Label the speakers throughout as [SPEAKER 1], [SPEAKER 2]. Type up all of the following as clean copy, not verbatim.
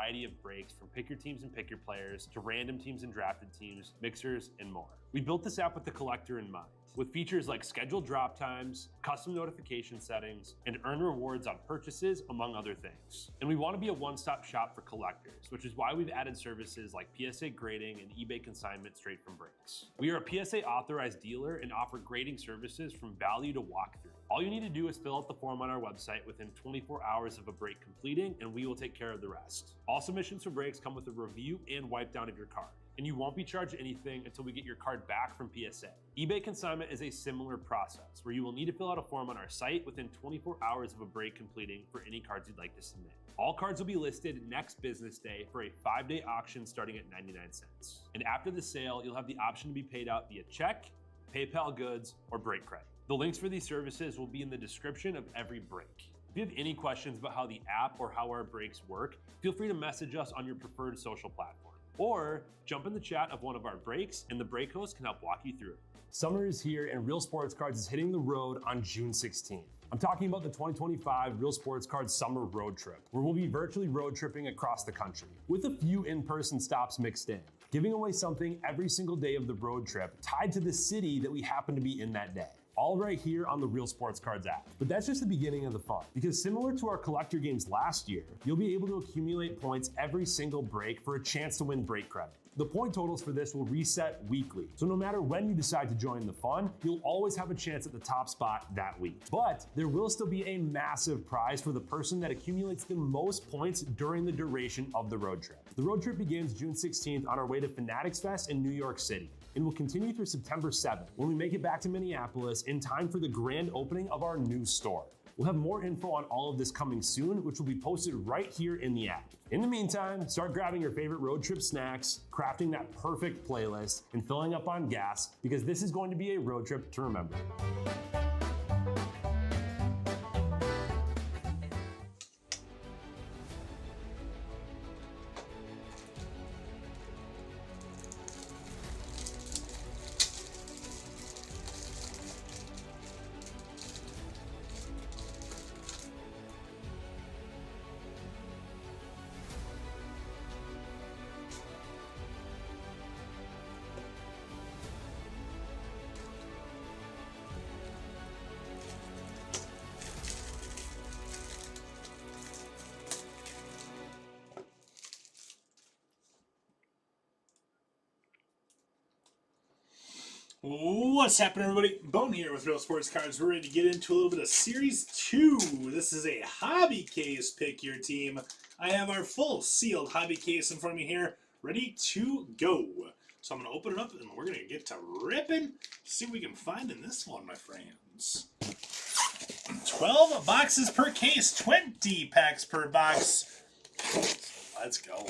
[SPEAKER 1] variety of breaks from pick your teams and pick your players to random teams and drafted teams, mixers, and more. We built this app with the collector in mind, with features like scheduled drop times, custom notification settings, and earn rewards on purchases, among other things. And we want to be a one-stop shop for collectors, which is why we've added services like PSA grading and eBay consignment straight from breaks. We are a PSA authorized dealer and offer grading services from value to walkthrough. All you need to do is fill out the form on our website within 24 hours of a break completing, and we will take care of the rest. All submissions for breaks come with a review and wipe down of your card, and you won't be charged anything until we get your card back from PSA. eBay consignment is a similar process where you will need to fill out a form on our site within 24 hours of a break completing for any cards you'd like to submit. All cards will be listed next business day for a 5-day auction starting at 99 cents. And after the sale, you'll have the option to be paid out via check, PayPal goods, or break credit. The links for these services will be in the description of every break. If you have any questions about how the app or how our breaks work, feel free to message us on your preferred social platform. Or jump in the chat of one of our breaks and the break host can help walk you through it. Summer is here and Real Sports Cards is hitting the road on June 16th. I'm talking about the 2025 Real Sports Cards Summer Road Trip, where we'll be virtually road tripping across the country, with a few in-person stops mixed in, giving away something every single day of the road trip tied to the city that we happen to be in that day. All right here on the Real Sports Cards app. But that's just the beginning of the fun, because similar to our collector games last year, you'll be able to accumulate points every single break for a chance to win break credit. The point totals for this will reset weekly, so no matter when you decide to join the fun, you'll always have a chance at the top spot that week. But there will still be a massive prize for the person that accumulates the most points during the duration of the road trip. The road trip begins June 16th on our way to Fanatics Fest in New York City, and will continue through September 7th when we make it back to Minneapolis in time for the grand opening of our new store. We'll have more info on all of this coming soon, which will be posted right here in the app. In the meantime, start grabbing your favorite road trip snacks, crafting that perfect playlist, and filling up on gas, because this is going to be a road trip to remember.
[SPEAKER 2] What's happening, everybody? Bone here with Real Sports Cards. We're ready to get into a little bit of Series 2. This is a hobby case pick your team. I have our full sealed hobby case in front of me here, ready to go. So I'm going to open it up and we're going to get to ripping. See what we can find in this one, my friends. 12 boxes per case, 20 packs per box. Let's go.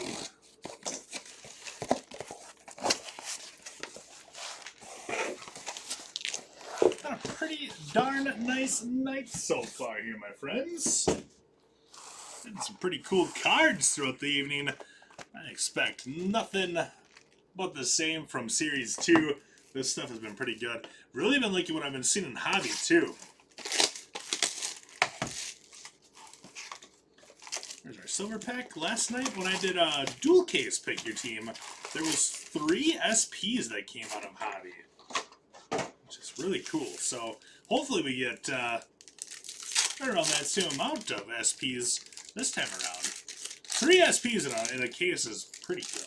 [SPEAKER 2] A pretty darn nice night so far here, my friends. And some pretty cool cards throughout the evening. I expect nothing but the same from Series 2. This stuff has been pretty good. Really been liking what I've been seeing in Hobby, too. There's our silver pack. Last night when I did a dual case pick your team, there was 3 SPs that came out of Hobby. Which is really cool. So hopefully we get right around that same amount of SPs this time around. 3 SPs in a case is pretty good.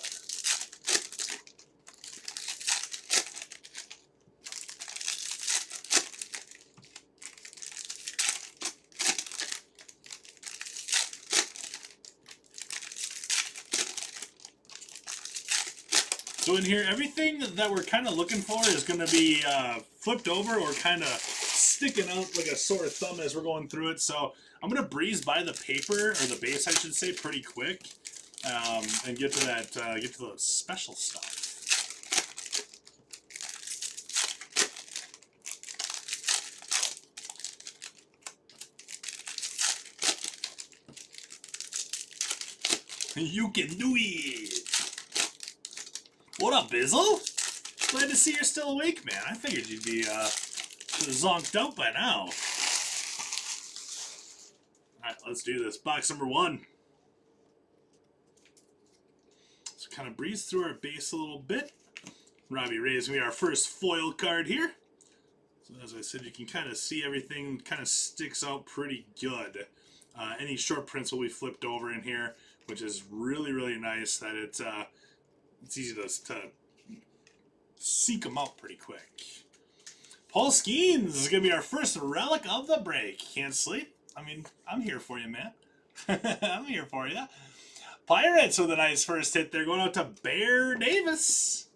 [SPEAKER 2] So in here, everything that we're kind of looking for is going to be flipped over or kind of sticking out like a sore thumb as we're going through it. So I'm going to breeze by the paper, or the base I should say, pretty quick and get to that, get to the special stuff. You can do it! What up, Bizzle? Glad to see you're still awake, man. I figured you'd be zonked out by now. Alright, let's do this. Box number 1. kind of breeze through our base a little bit. Robbie Ray's going to be our first foil card here. So as I said, you can kind of see everything kind of sticks out pretty good. Any short prints will be flipped over in here, which is really, really nice that it's easy to seek them out pretty quick. Paul Skeens is going to be our first relic of the break. Can't sleep? I mean, I'm here for you, man. I'm here for you. Pirates with a nice first hit there, going out to Bear Davis.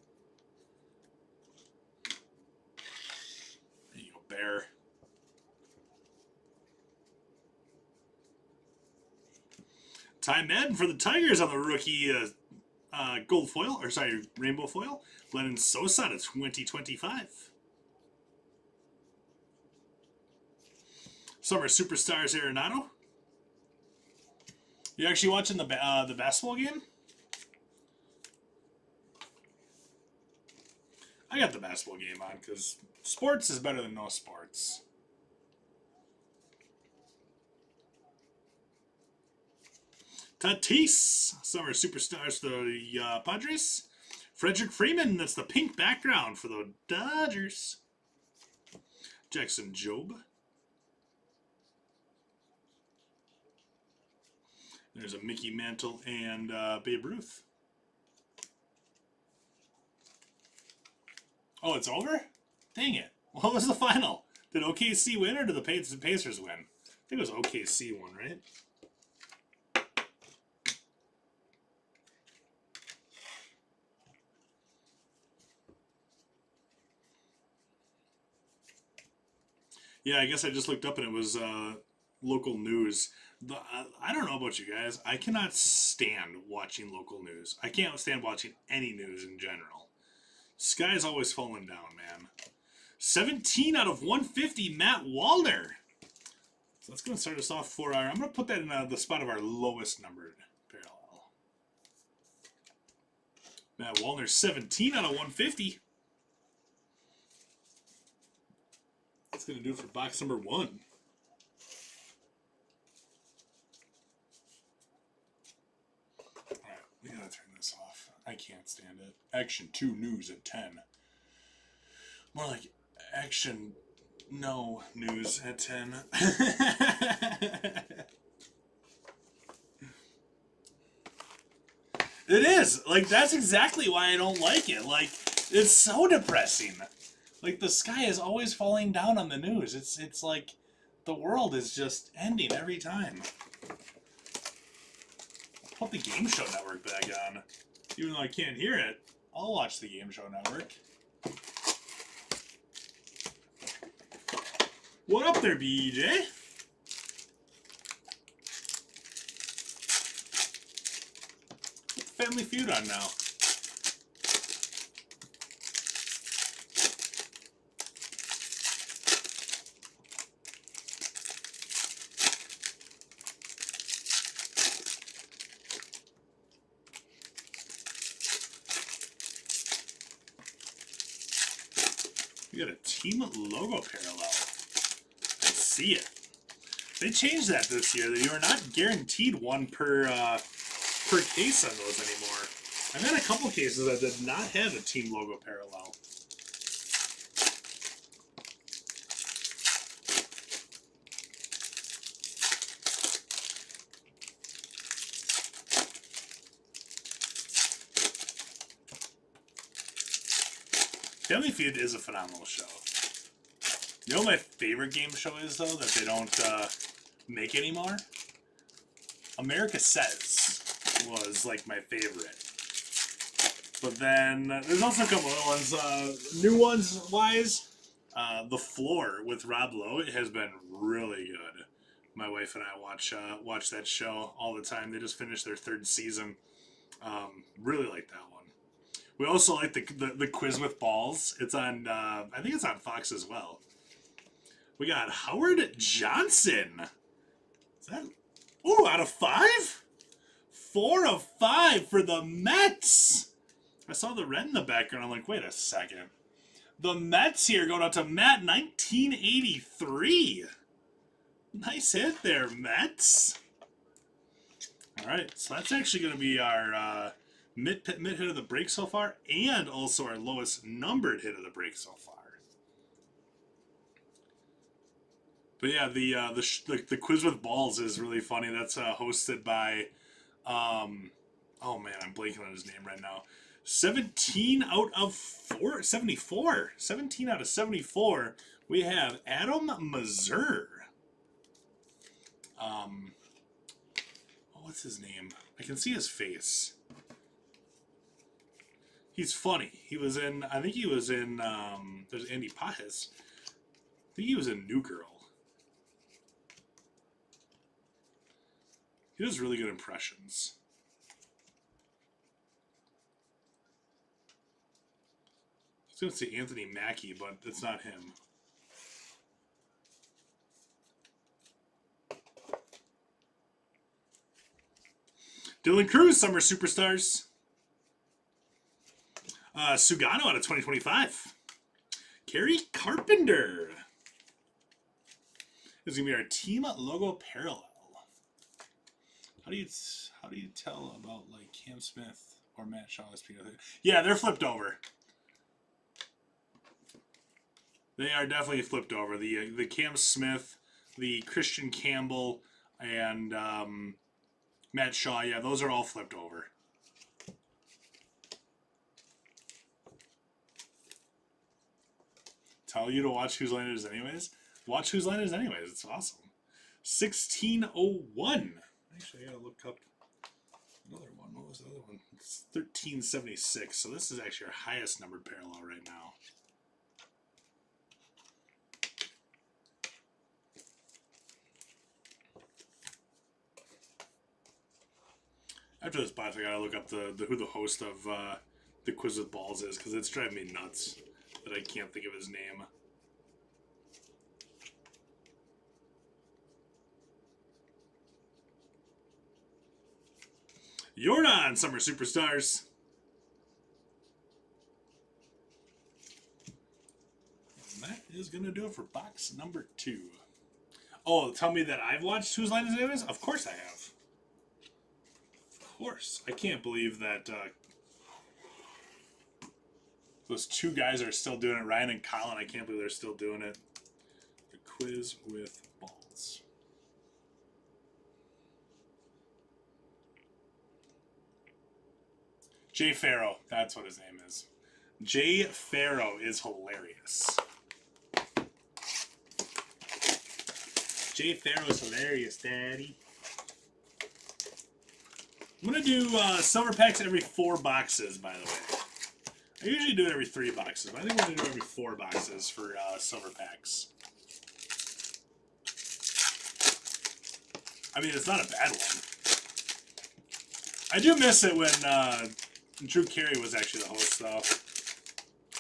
[SPEAKER 2] There you go, Bear. Ty Madden for the Tigers on the rookie gold foil, or sorry, rainbow foil. Lennon Sosa to 2025. Summer Superstars Arenado. You actually watching the basketball game? I got the basketball game on because sports is better than no sports. Tatis, Summer Superstars for the Padres. Frederick Freeman, that's the pink background for the Dodgers. Jackson Jobe. There's a Mickey Mantle and Babe Ruth. Oh, it's over? Dang it. What was the final? Did OKC win or did the Pacers win? I think it was OKC won, right? Yeah, I guess I just looked up and it was local news. I don't know about you guys. I cannot stand watching local news. I can't stand watching any news in general. Sky's always falling down, man. 17 out of 150, Matt Wallner. So that's going to start us off for our... I'm going to put that in the spot of our lowest numbered parallel. Matt Wallner, 17 out of 150. That's going to do it for box number 1. Alright, we got to turn this off. I can't stand it. Action 2 news at 10. More like action no news at 10. It is. Like, that's exactly why I don't like it. Like, it's so depressing. Like, the sky is always falling down on the news. It's like the world is just ending every time. Put the Game Show Network back on. Even though I can't hear it, I'll watch the Game Show Network. What up there, BJ? Put the Family Feud on now. We got a team logo parallel. I see it. They changed that this year. You are not guaranteed one per case on those anymore. I've had a couple cases that did not have a team logo parallel. Family Feud is a phenomenal show. You know what my favorite game show is, though, that they don't make anymore? America Says was, like, my favorite. But then, there's also a couple other ones. New ones-wise, The Floor with Rob Lowe has been really good. My wife and I watch that show all the time. They just finished their 3rd season. Really like that one. We also like the Quiz with Balls. It's on, I think it's on Fox as well. We got Howard Johnson. Is that, ooh, out of 5? 4 of 5 for the Mets. I saw the red in the background. I'm like, wait a second. The Mets here going out to Matt, 1983. Nice hit there, Mets. All right, so that's actually going to be our Mid hit of the break so far, and also our lowest numbered hit of the break so far. But yeah, the quiz with balls is really funny. That's hosted by, oh man, I'm blanking on his name right now. 17 out of 74. 17 out of 74. We have Adam Mazur. What's his name? I can see his face. He's funny. He was in, I think he was in, there's Andy Pajes. I think he was in New Girl. He does really good impressions. I was going to say Anthony Mackie, but it's not him. Dylan Cruz, Summer Superstars. Sugano out of 2025. Carrie Carpenter. This is going to be our team logo parallel. How do you tell about like Cam Smith or Matt Shaw? Yeah, they're flipped over. They are definitely flipped over. The Cam Smith, the Christian Campbell, and Matt Shaw. Yeah, those are all flipped over. Tell you to watch Whose Line It Is Anyways. Watch Whose Line It Is Anyways. It's awesome. 1601. Actually, I gotta look up another one. What was the other one? It's 1376. So this is actually our highest numbered parallel right now. After this box, I gotta look up who the host of the Quiz with Balls is, because it's driving me nuts that I can't think of his name. Jordan, Summer Superstars. And that is going to do it for box number 2. Oh, tell me that I've watched Whose Line Is It Anyways? Of course I have. Of course. I can't believe that those two guys are still doing it. Ryan and Colin, I can't believe they're still doing it. The Quiz with Balls. Jay Farrow, that's what his name is. Jay Farrow is hilarious. Jay Farrow's hilarious, Daddy. I'm going to do silver packs every 4 boxes, by the way. I usually do it every 3 boxes, but I think I'm going to do it every 4 boxes for silver packs. I mean, it's not a bad one. I do miss it when Drew Carey was actually the host, though.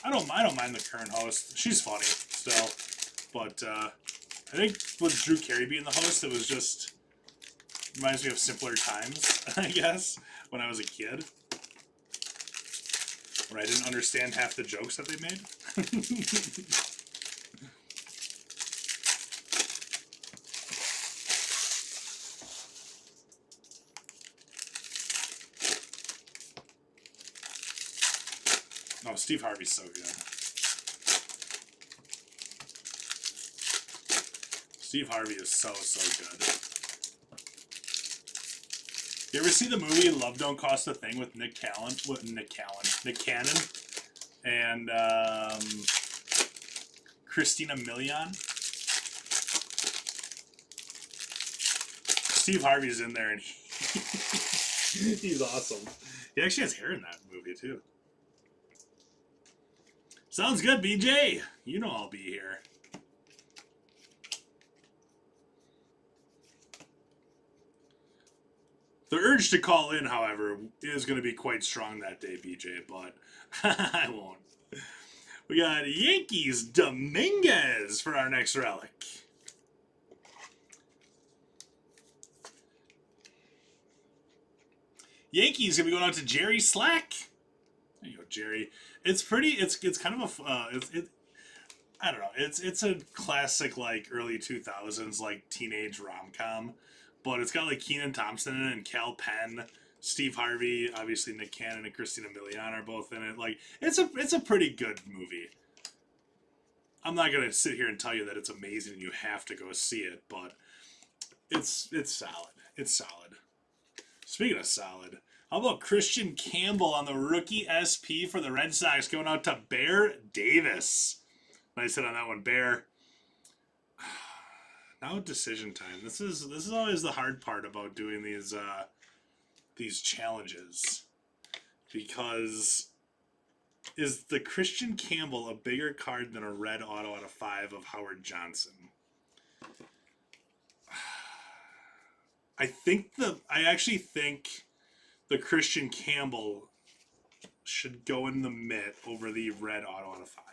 [SPEAKER 2] I don't mind the current host. She's funny still, but I think with Drew Carey being the host, it was just reminds me of simpler times, I guess, when I was a kid, where I didn't understand half the jokes that they made. Oh, Steve Harvey's so good. Steve Harvey is so good. You ever see the movie Love Don't Cost a Thing with Nick Cannon and Christina Milian? Steve Harvey's in there and he's awesome. He actually has hair in that movie too. Sounds good, BJ. You know I'll be here. The urge to call in, however, is going to be quite strong that day, BJ, but I won't. We got Yankees Dominguez for our next relic. Yankees going to be going out to Jerry Slack. There you go, Jerry. It's pretty. It's kind of a. I don't know. It's a classic like early 2000s like teenage rom-com, but it's got like Kenan Thompson in it and Cal Penn Steve Harvey, obviously Nick Cannon and Christina Milian are both in it. Like, it's a pretty good movie. I'm not gonna sit here and tell you that it's amazing and you have to go see it, but it's solid. It's solid. Speaking of solid, how about Christian Campbell on the rookie SP for the Red Sox going out to Bear Davis? Nice hit on that one, Bear. Now decision time. This is always the hard part about doing these challenges, because is the Christian Campbell a bigger card than a red auto out of 5 of Howard Johnson? I actually think the Christian Campbell should go in the mitt over the red auto out of 5.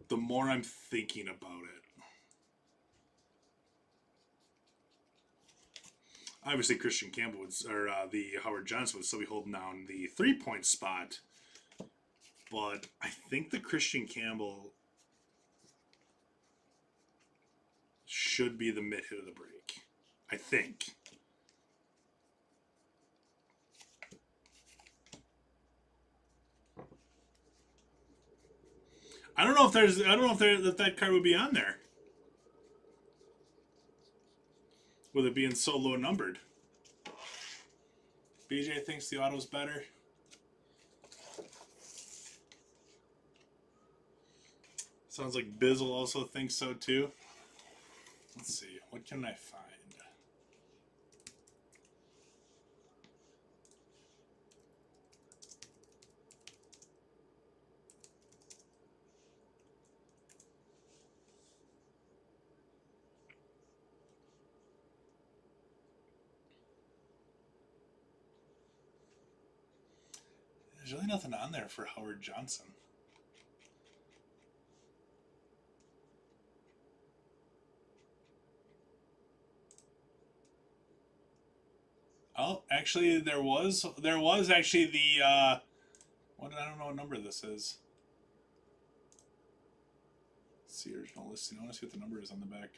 [SPEAKER 2] The more I'm thinking about it. Obviously, Christian Campbell would, or the Howard Johnson would still be holding down the 3-point spot. But I think the Christian Campbell should be the mid hit of the break. I think. I don't know if that card would be on there. With it being so low numbered. BJ thinks the auto's better. Sounds like Bizzle also thinks so too. Let's see, what can I find? There's really nothing on there for Howard Johnson. Oh, actually, there was actually the I don't know what number this is. Let's see original listing. I want to see what the number is on the back.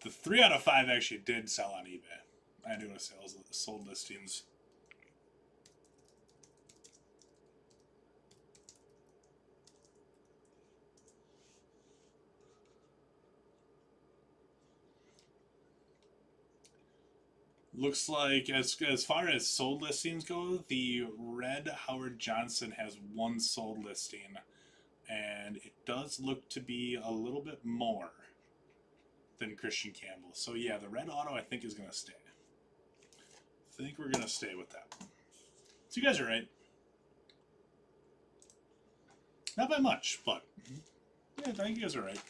[SPEAKER 2] The 3 out of 5 actually did sell on eBay. I do a sales sold listings. Looks like, as far as sold listings go, the red Howard Johnson has 1 sold listing, and it does look to be a little bit more than Christian Campbell. So yeah, the red auto I think is going to stay. I think we're going to stay with that. So you guys are right. Not by much, but yeah, I think you guys are right.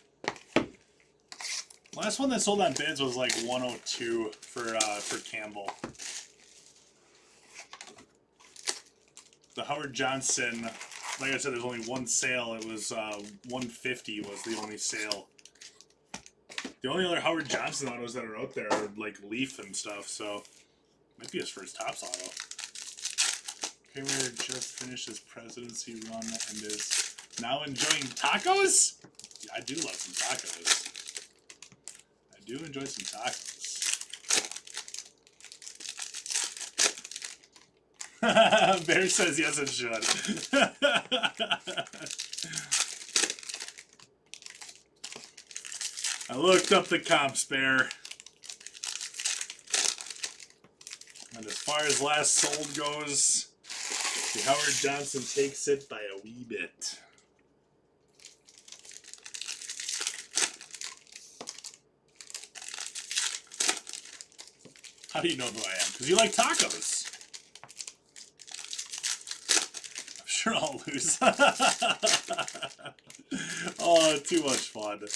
[SPEAKER 2] Last one that sold on bids was like 102 for Campbell. The Howard Johnson, like I said, there's only 1 sale. It was 150 was the only sale. The only other Howard Johnson autos that are out there are like Leaf and stuff, so might be his first Topps auto. Kramer just finished his presidency run and is now enjoying tacos? Yeah, I do love some tacos. I do enjoy some tacos. Bear says yes, it should. I looked up the comps, Bear. And as far as last sold goes, the Howard Johnson takes it by a wee bit. How do you know who I am? Because you like tacos. I'm sure I'll lose. Oh, too much fun.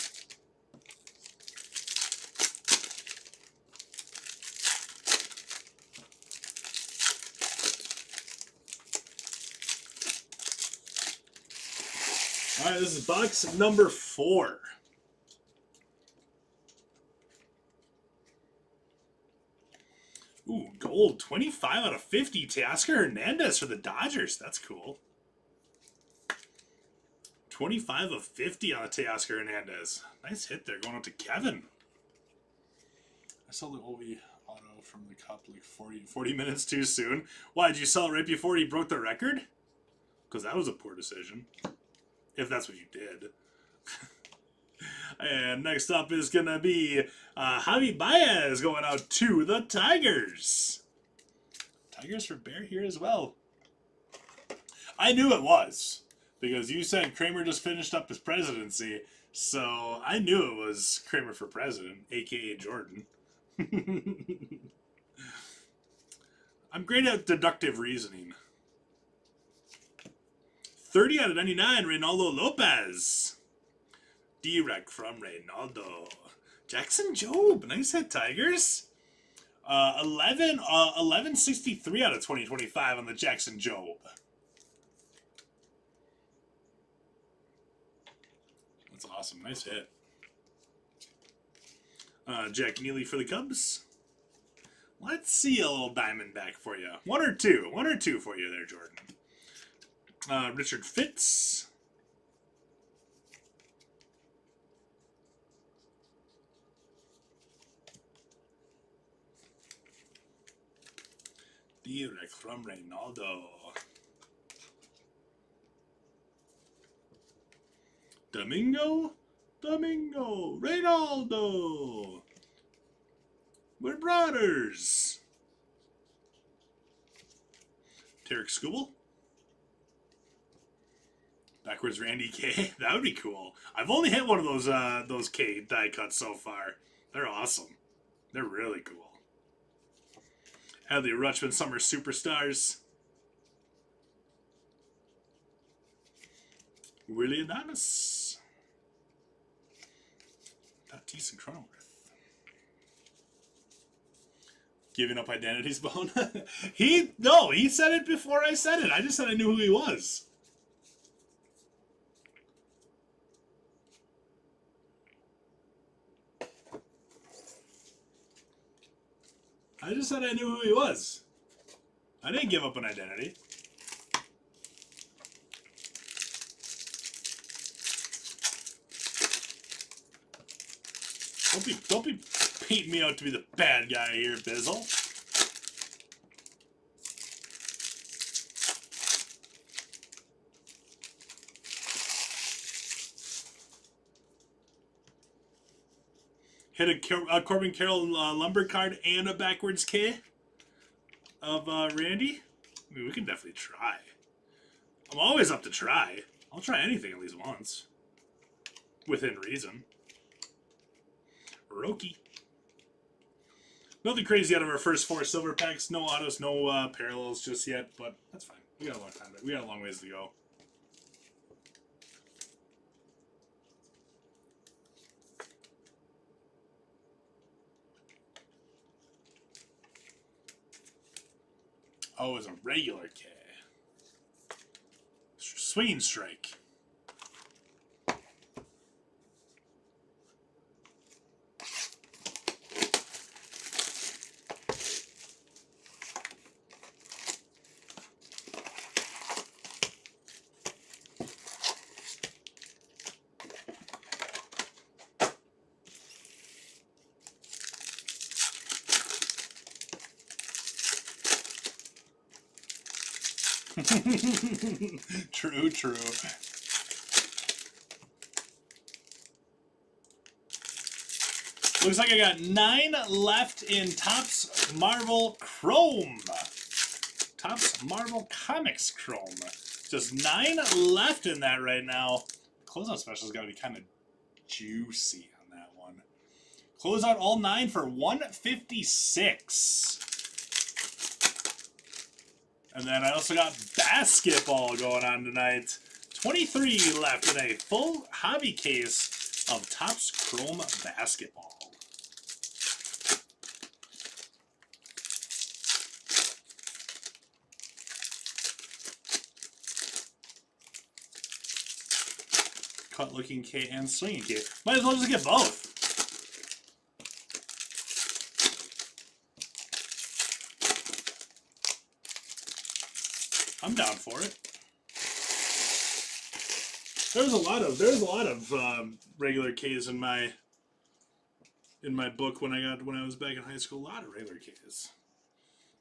[SPEAKER 2] All right, this is box number 4. Ooh, gold. 25 out of 50. Teoscar Hernandez for the Dodgers. That's cool. 25 of 50 on a Teoscar Hernandez. Nice hit there going out to Kevin. I sold the Ovi auto from the cup like 40 minutes too soon. Why, did you sell it right before he broke the record? Because that was a poor decision. If that's what you did. And next up is going to be Javi Baez going out to the Tigers. Tigers for Bear here as well. I knew it was. Because you said Kramer just finished up his presidency. So I knew it was Kramer for president, a.k.a. Jordan. I'm great at deductive reasoning. 30 out of 99, Reynaldo Lopez. D-Rec from Reynaldo. Jackson Jobe, nice hit, Tigers. 1163 out of 2025 on the Jackson Jobe. That's awesome, nice hit. Jack Neely for the Cubs. Let's see a little Diamondback for you. One or two for you there, Jordan. Richard Fitz. Direct from Reynaldo. Domingo, Reynaldo. We're brothers. Tarek Skubal. Backwards Randy K. That would be cool. I've only hit one of those K die cuts so far. They're awesome. They're really cool. Adley Rutschman Summer Superstars. Willie Adames. Tatis and Cronenworth. Giving up identities, Bone? He said it before I said it. I just said I knew who he was. I just said I knew who he was. I didn't give up an identity. Don't be painting me out to be the bad guy here, Bizzle. Hit a Corbin Carroll lumber card and a backwards K of Randy. I mean, we can definitely try. I'm always up to try. I'll try anything at least once. Within reason. Roki. Nothing crazy out of our first 4 silver packs. No autos, no parallels just yet, but that's fine. We got a long time. We got a long ways to go. Oh, it's a regular K. Swinging strike. True. Looks like I got 9 left in Topps Marvel Chrome. Topps Marvel Comics Chrome. Just 9 left in that right now. Closeout special's got to be kind of juicy on that one. Closeout all 9 for $156. And then I also got basketball going on tonight. 23 left in a full hobby case of Topps Chrome basketball. Cut looking K and swinging K. Might as well just get both. I'm down for it. There's a lot of regular K's in my in my book when I was back in high school. A lot of regular Ks.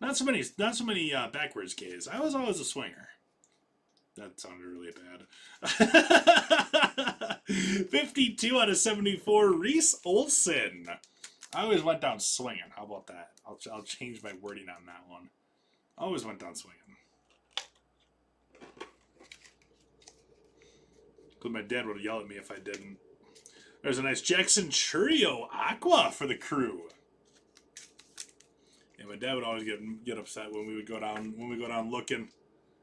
[SPEAKER 2] Not so many backwards Ks. I was always a swinger. That sounded really bad. 52 out of 74, Reese Olson. I always went down swinging. How about that? I'll change my wording on that one. I always went down swinging. Because my dad would yell at me if I didn't. There's a nice Jackson Churio Aqua for the crew. Yeah, my dad would always get upset when we go down looking.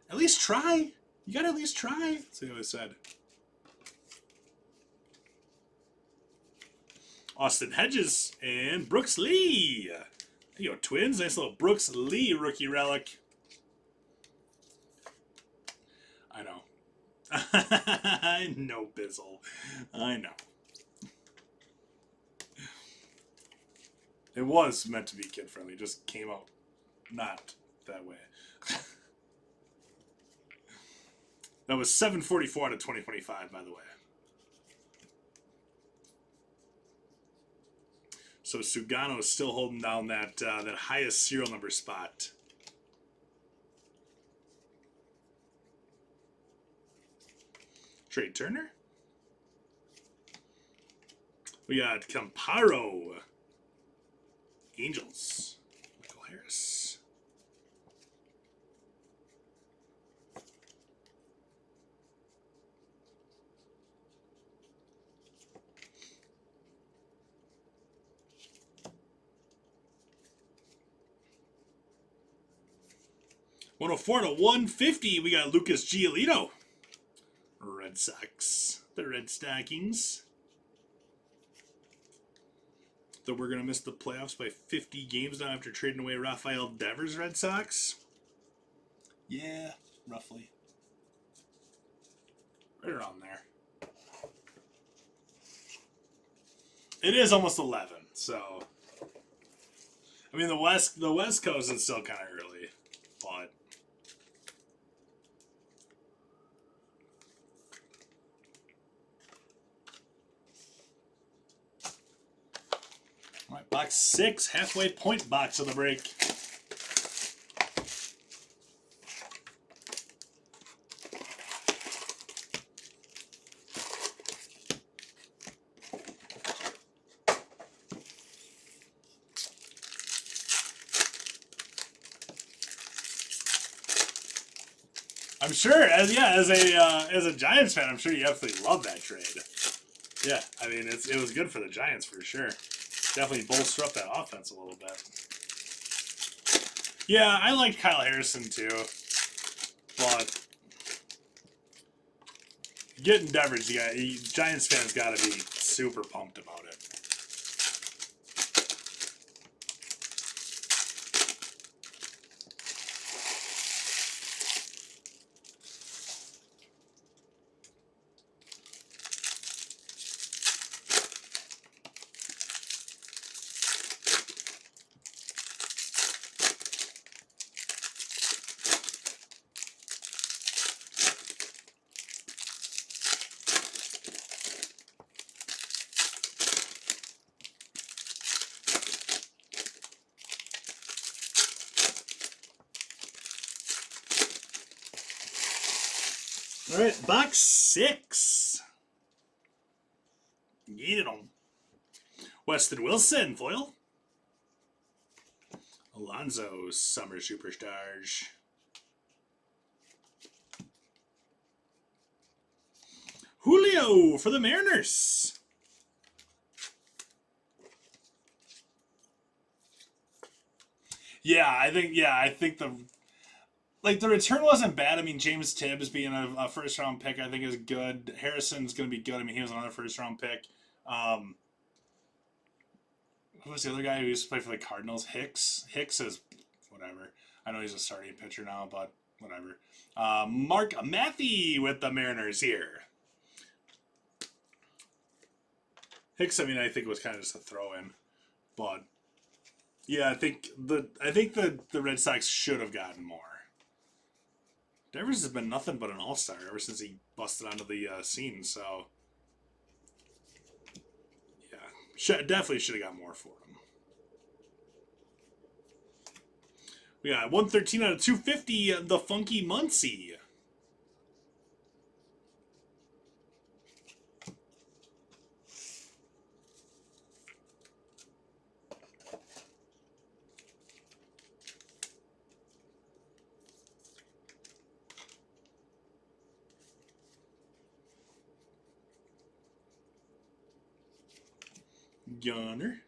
[SPEAKER 2] At least try. You gotta at least try. That's what he always said. Austin Hedges and Brooks Lee. There you go, Twins. Nice little Brooks Lee rookie relic. I know. I know, Bizzle. I know. It was meant to be kid-friendly. Just came out not that way. That was 744 out of 2025, by the way. So Sugano is still holding down that highest serial number spot. Trey Turner. We got Camparo. Angels. Michael Harris. $104 to $150. We got Lucas Giolito. Red Sox. The Red Stockings. That we're going to miss the playoffs by 50 games now after trading away Rafael Devers Red Sox? Yeah, roughly. Right around there. It is almost 11, so... I mean, the West Coast is still kind of early, but... All right, box 6, halfway point box of the break. I'm sure, as a Giants fan, I'm sure you absolutely love that trade. Yeah, I mean, it was good for the Giants for sure. Definitely bolster up that offense a little bit. Yeah, I liked Kyle Harrison too, but getting Devers, Giants fans got to be super pumped about it. All right, box 6. Yeeted 'em. Weston Wilson, foil. Alonso, Summer Superstars. Julio for the Mariners. I think the return wasn't bad. I mean, James Tibbs being a first round pick, I think is good. Harrison's going to be good. I mean, he was another first round pick. Who was the other guy who used to play for the Cardinals? Hicks. Hicks is whatever. I know he's a starting pitcher now, but whatever. Mark Matthew with the Mariners here. Hicks, I mean, I think was kind of just a throw in, but yeah, I think the Red Sox should have gotten more. Devers has been nothing but an all-star ever since he busted onto the scene, so... Yeah, Definitely should have got more for him. We got 113 out of 250, the Funky Muncie. Gunner.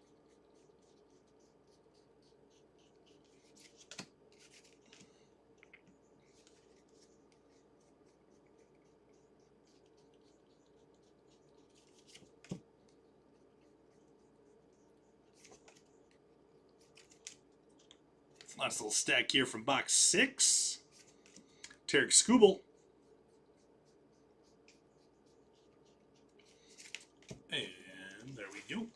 [SPEAKER 2] Nice little stack here from box 6. Tarek Skubal. And there we go.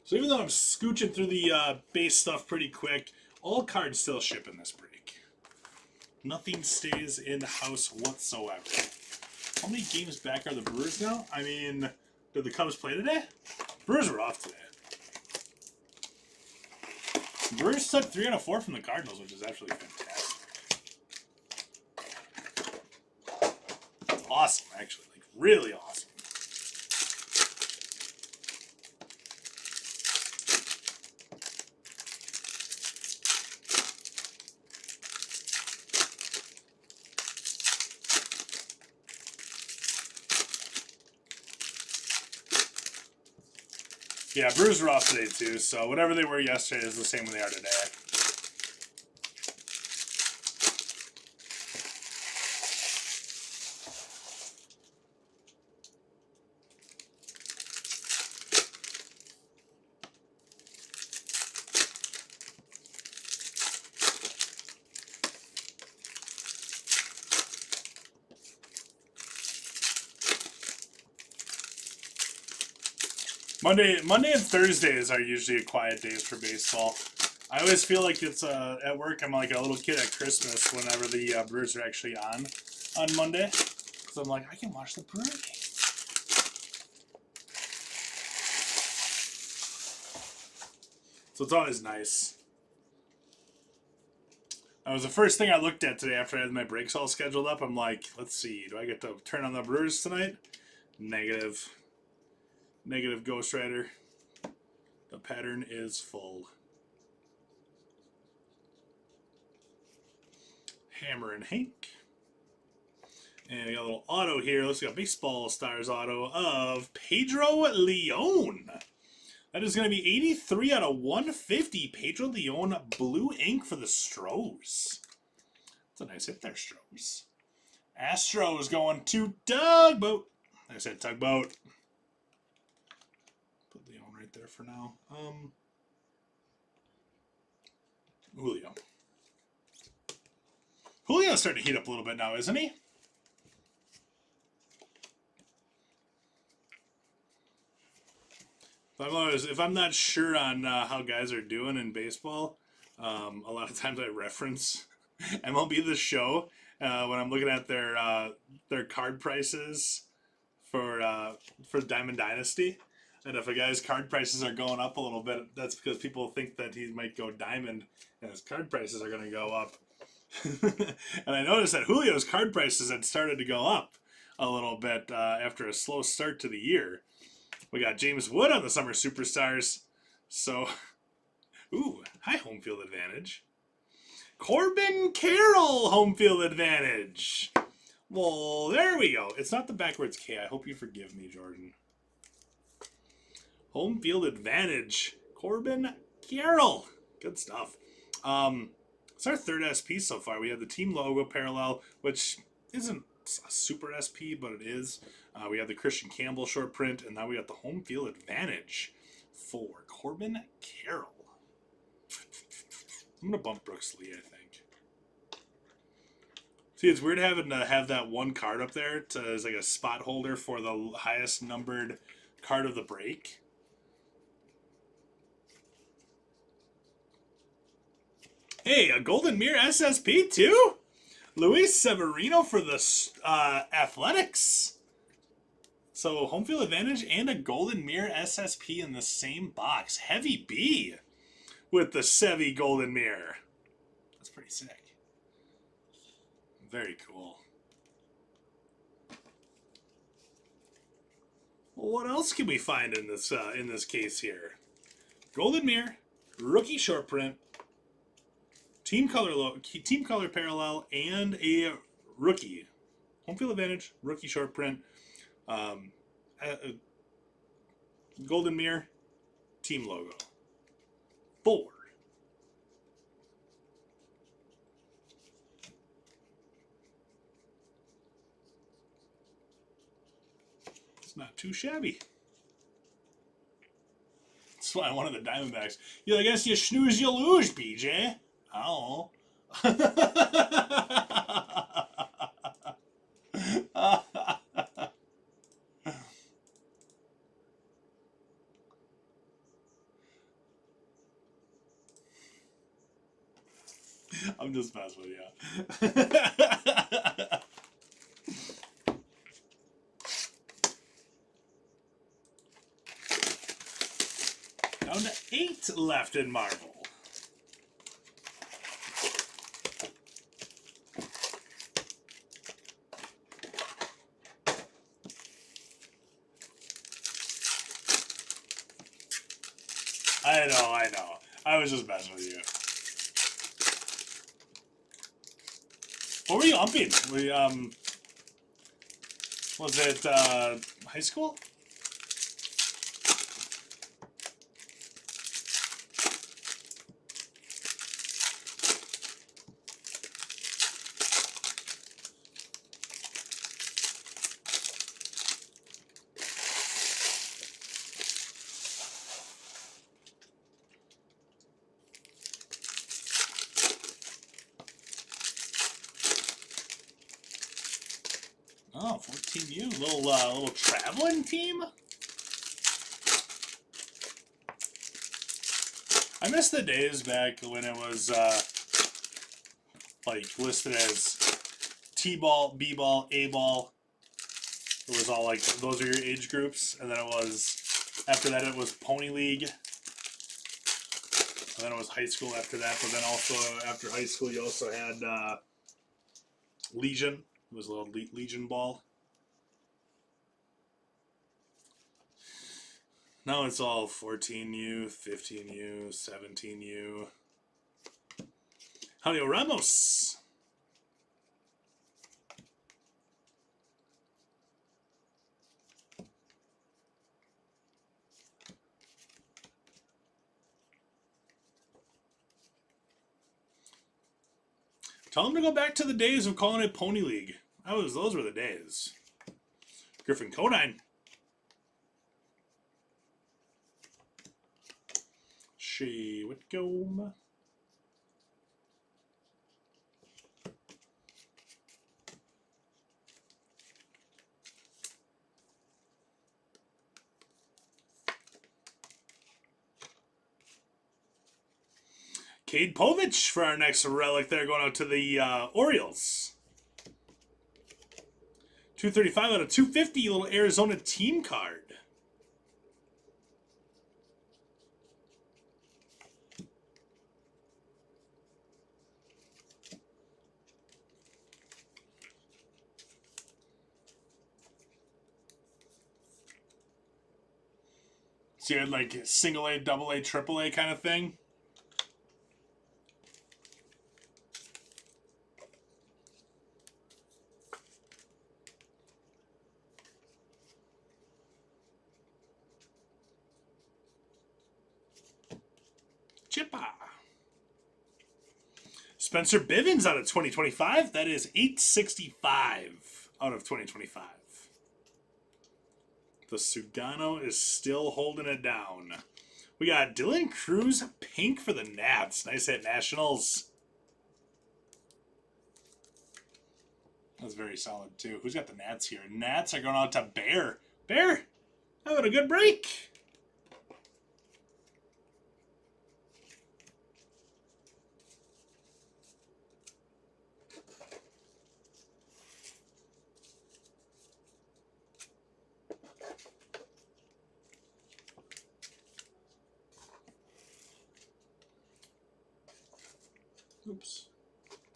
[SPEAKER 2] So even though I'm scooching through the base stuff pretty quick, all cards still ship in this break. Nothing stays in the house whatsoever. How many games back are the Brewers now? I mean, did the Cubs play today? Brewers were off today. Brewers took 3 out of 4 from the Cardinals, which is absolutely fantastic. Awesome, actually. Like, really awesome. Yeah, Brewers were off today too, so whatever they were yesterday is the same when they are today. Monday and Thursdays are usually quiet days for baseball. I always feel like it's at work. I'm like a little kid at Christmas whenever the Brewers are actually on Monday, because I'm like, I can watch the Brewer game. So it's always nice. That was the first thing I looked at today after I had my breaks all scheduled up. I'm like, let's see, do I get to turn on the Brewers tonight? Negative. Negative, Ghost Rider. The pattern is full. Hammer and Hank. And we got a little auto here. Let's got Baseball Stars auto of Pedro Leon. That is going to be 83 out of 150. Pedro Leon, blue ink for the Stros. That's a nice hit there, Stros. Astros going to Tugboat. I said Tugboat. Put Leon right there for now. Julio. Julio's starting to heat up a little bit now, isn't he? If I'm not sure on how guys are doing in baseball, a lot of times I reference MLB The Show when I'm looking at their card prices for Diamond Dynasty. And if a guy's card prices are going up a little bit, that's because people think that he might go diamond, and his card prices are going to go up. And I noticed that Julio's card prices had started to go up a little bit after a slow start to the year. We got James Wood on the Summer Superstars. So, ooh, high home field advantage. Corbin Carroll home field advantage. Well, there we go. It's not the backwards K. I hope you forgive me, Jordan. Home field advantage. Corbin Carroll. Good stuff. It's our third SP so far. We have the team logo parallel, which isn't a super SP, but it is. We have the Christian Campbell short print, and now we got the home field advantage for Corbin Carroll. I'm going to bump Brooks Lee, I think. See, it's weird having to have that one card up there as like a spot holder for the highest numbered card of the break. Hey, a Golden Mirror SSP too? Luis Severino for the Athletics. So home field advantage and a Golden Mirror SSP in the same box. Heavy B with the Sevy Golden Mirror. That's pretty sick. Very cool. Well, what else can we find in this case here? Golden Mirror, rookie short print, team color parallel, and a rookie home field advantage, rookie short print, Golden Mirror, team logo. 4. It's not too shabby. That's why I wanted the Diamondbacks. Yeah, I guess you snooze, you lose, BJ. I don't know. I'm just messing with you. Down to 8 left in Marvel. I know. I was just messing with you. What were you umping? Was it high school? Oh, 14U, little traveling team. I miss the days back when it was like listed as T-ball, B-ball, A-ball. It was all like those are your age groups, and then it was after that it was Pony League, and then it was high school after that. But then also after high school, you also had Legion. It was a little Legion ball. Now it's all 14U, 15U, 17U. Julio Ramos. Tell them to go back to the days of calling it Pony League. Those were the days. Griffin Conine. Shea Whitcomb. Cade Povich for our next relic there, going out to the Orioles. 235 out of 250, little Arizona team card. So you had like single A, double A, triple A kind of thing. Chippa. Spencer Bivens out of 2025. That is 865 out of 2025. The Sugano is still holding it down. We got Dylan Cruz pink for the Nats. Nice hit, Nationals. That's very solid, too. Who's got the Nats here? Nats are going out to Bear. Bear, having a good break. Oops.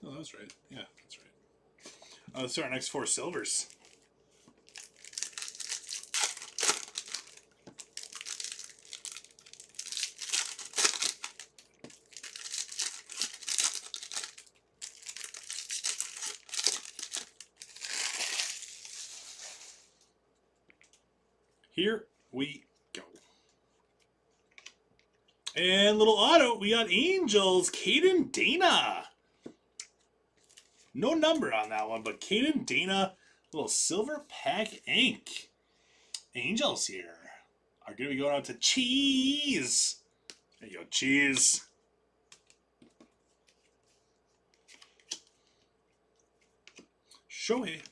[SPEAKER 2] Oh, that was right. Yeah, that's right. Let's do our next 4 silvers. Here we go. And little auto, we got Angels, Caden Dana. No number on that one, but Caden Dana, little silver pack ink. Angels here are going to be going out to Cheese. There you go, Cheese. Shohei.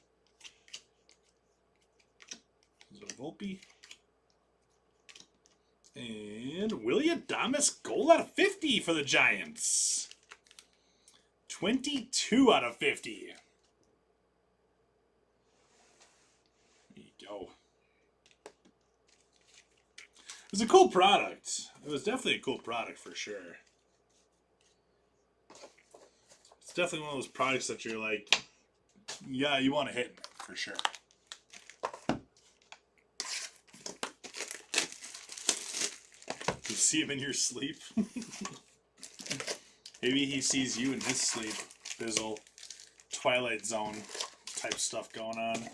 [SPEAKER 2] Volpe. And William Adames, gold out of 50 for the Giants. 22 out of 50. There you go. It was a cool product. It was definitely a cool product for sure. It's definitely one of those products that you're like, yeah, you want to hit for sure. You see him in your sleep. Maybe he sees you in his sleep. Bizzle, Twilight Zone type stuff going on.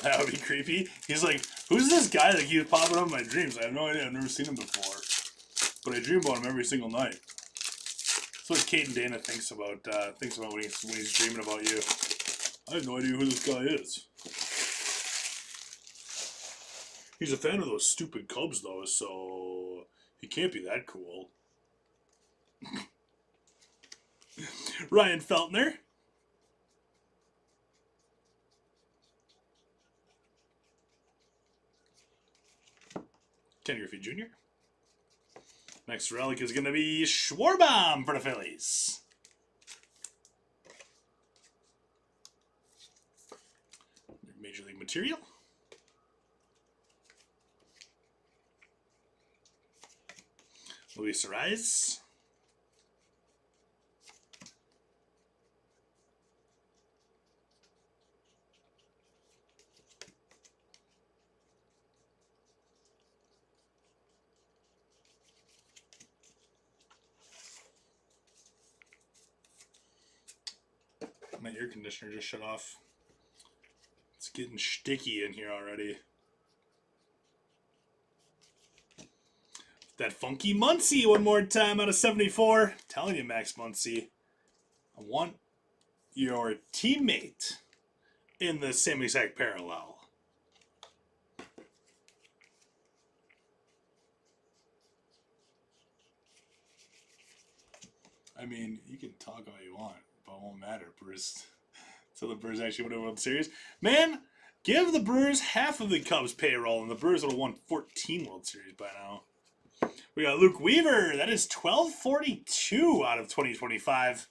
[SPEAKER 2] That would be creepy. He's like, who's this guy that keeps popping up in my dreams? I have no idea. I've never seen him before. But I dream about him every single night. That's what Caden Dana thinks about when he's dreaming about you. I have no idea who this guy is. He's a fan of those stupid Cubs, though, so he can't be that cool. Ryan Feltner. Ken Griffey Jr. Next relic is going to be Schwarbaum for the Phillies. Major League material. Luis Arraez. My air conditioner just shut off. It's getting sticky in here already. That funky Muncy one more time out of 74. Telling you, Max Muncy, I want your teammate in the same exact parallel. I mean, you can talk all you want, but it won't matter. Brewers, until the Brewers actually win a World Series. Man, give the Brewers half of the Cubs payroll, and the Brewers would have won 14 World Series by now. We got Luke Weaver. That is 1242 out of 2025.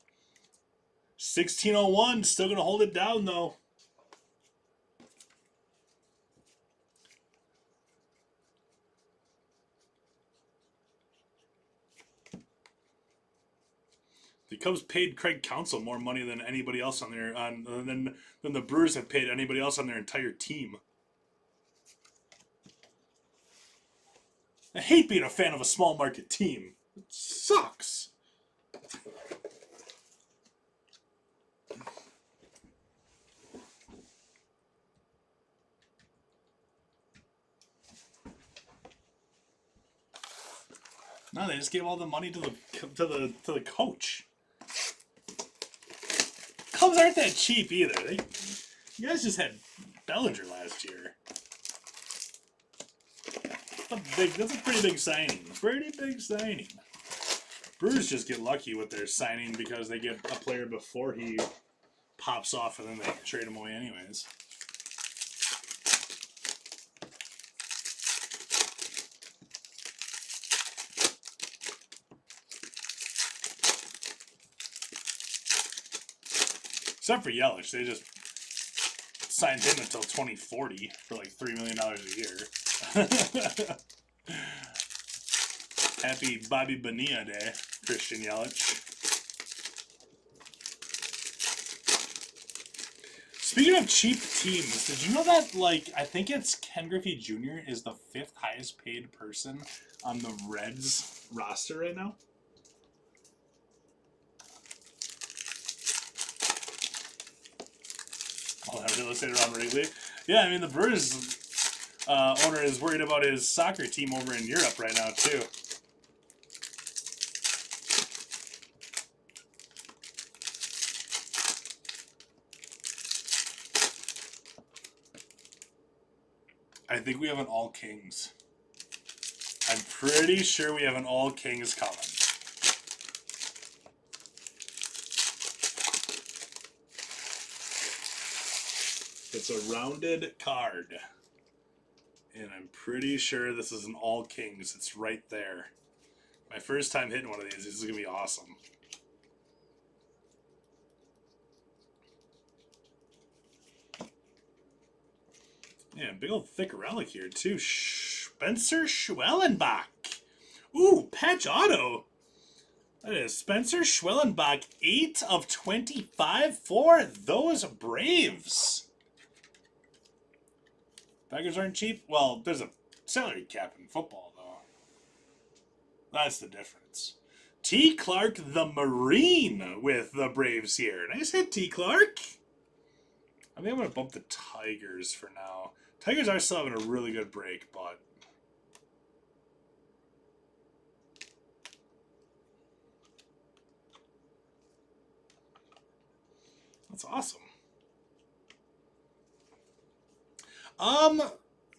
[SPEAKER 2] 1601. Still going to hold it down, though. The Cubs paid Craig Counsell more money than anybody else on their than the Brewers have paid anybody else on their entire team. I hate being a fan of a small market team. It sucks. No, they just gave all the money to the coach. Cubs aren't that cheap either. You guys just had Bellinger last year. That's a pretty big signing. Pretty big signing. Brewers just get lucky with their signing because they get a player before he pops off and then they trade him away anyways. Except for Yelich, they just signed him until 2040 for like $3 million a year. Happy Bobby Bonilla Day, Christian Yelich. Speaking of cheap teams, did you know that, like, I think it's Ken Griffey Jr. is the 5th highest paid person on the Reds roster right now? Oh, that real estate around Wrigley? Yeah, I mean, the Brewers owner is worried about his soccer team over in Europe right now, too. I think we have an All Kings. I'm pretty sure we have an All Kings coming. It's a rounded card. And I'm pretty sure this is an All Kings. It's right there. My first time hitting one of these. This is going to be awesome. Yeah, big old thick relic here, too. Spencer Schwellenbach. Ooh, patch auto. That is Spencer Schwellenbach, 8 of 25 for those Braves. Tigers aren't cheap? Well, there's a salary cap in football, though. That's the difference. T. Clark, the Marine, with the Braves here. Nice hit, T. Clark. I think I'm going to bump the Tigers for now. Tigers are still having a really good break, but... That's awesome.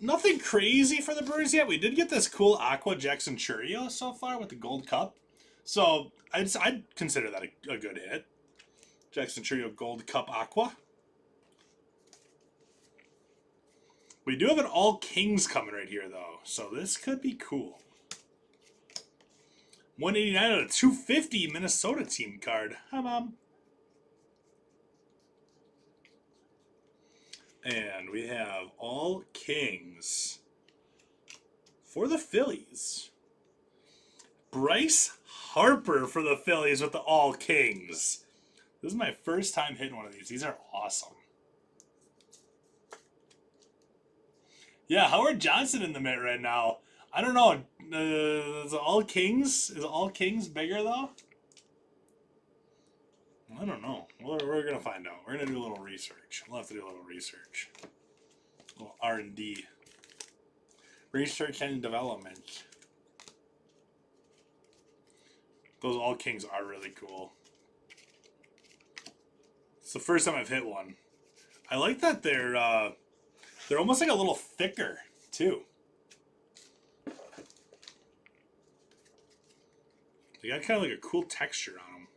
[SPEAKER 2] Nothing crazy for the Brewers yet. We did get this cool Aqua Jackson Churio so far with the Gold Cup. So, I'd consider that a good hit. Jackson Churio Gold Cup Aqua. We do have an All Kings coming right here, though. So, this could be cool. 189 out of 250 Minnesota team card. Hi, Mom. And we have All Kings for the Phillies. Bryce Harper for the Phillies with the All Kings. This is my first time hitting one of these. These are awesome. Yeah, Howard Johnson in the mitt right now. I don't know. Is All Kings bigger, though? I don't know. We're going to find out. We're going to do a little research. We'll have to do a little research. A little R&D. Research and development. Those All Kings are really cool. It's the first time I've hit one. I like that they're almost like a little thicker, too. They got kind of like a cool texture on them.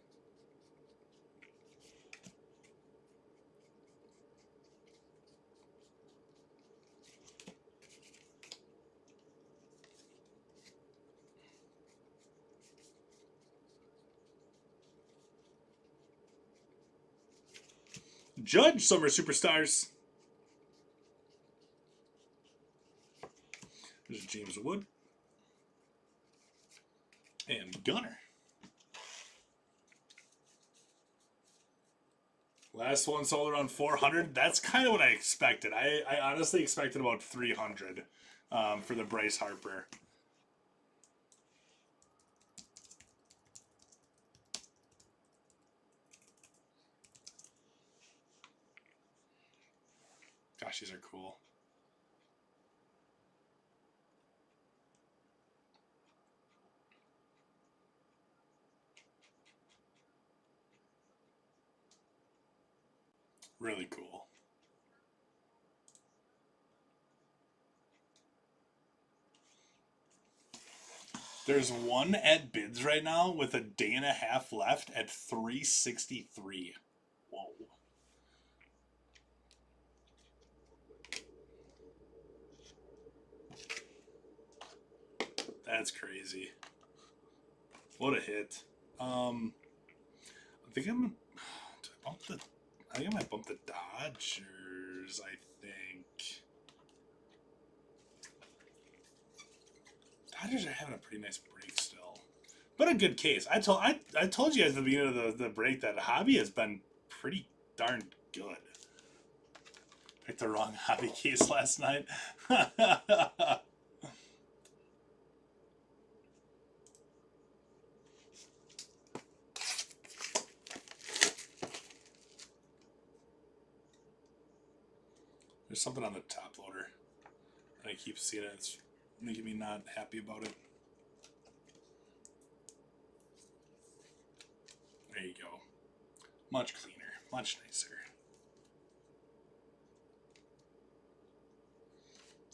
[SPEAKER 2] Judge Summer Superstars. There's James Wood. And Gunner. Last one sold around 400. That's kind of what I expected. I honestly expected about 300 for the Bryce Harper. Gosh, these are cool. Really cool. There's one at bids right now with a day and a half left at 363. Whoa. That's crazy. What a hit. I think I'm. I think I might bump the Dodgers. I think Dodgers are having a pretty nice break still, but a good case. I told you guys at the beginning of the break that hobby has been pretty darn good. Picked the wrong hobby case last night. There's something on the top loader. I keep seeing it. It's making me not happy about it. There you go. Much cleaner. Much nicer.